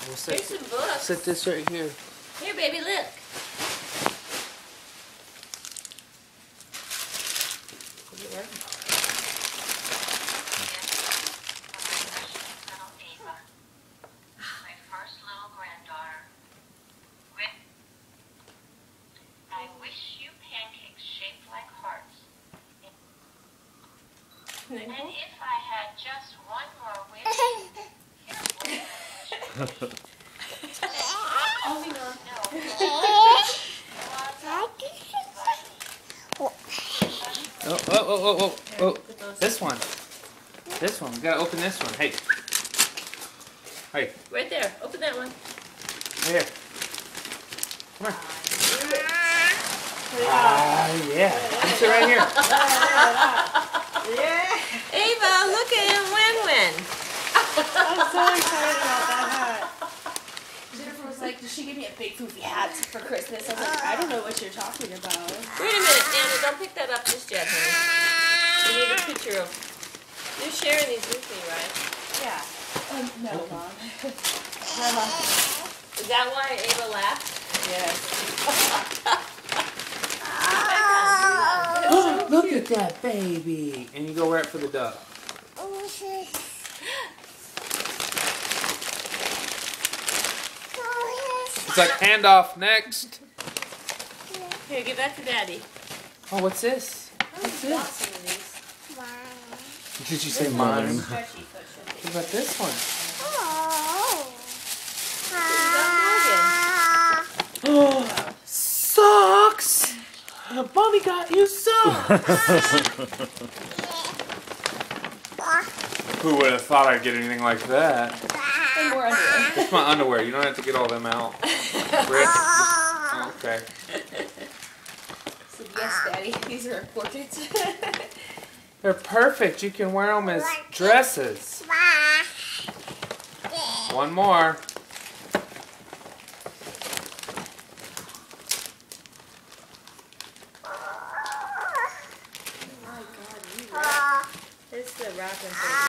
We'll Here's some books. set this right here. Here, baby, look. Is it working? My first little granddaughter. I wish you pancakes shaped like hearts. And if I had just one more wish, here's one wish. Oh. This one. This one. We gotta open this one. Hey. Hey. Right there. Open that one. Here. Come here. Yeah. It's right here. Yeah. Ava, look at him win-win. I'm so excited about that hat. Jennifer was like, "Does she give me a big poofy hat for Christmas?" I was like, "I don't know what you're talking about." Wait a minute, Anna. Don't pick that up just yet, honey. We need a picture of... You're sharing these with me, right? Yeah. No, Mom. Is that why Ava laughed? Yes. Look at that baby. And you go right for the duck. It's like handoff next. Here, give that to Daddy. Oh, what's this? What's this? Some of these. Did you say mine? Stretchy foot should be. What about this one? Oh, socks! Mommy got you socks! Who would have thought I'd get anything like that? And more underwear. It's my underwear. You don't have to get all them out. Oh, okay. So yes, Daddy, these are important. They're perfect. You can wear them as dresses. One more. It's the wrapping thing.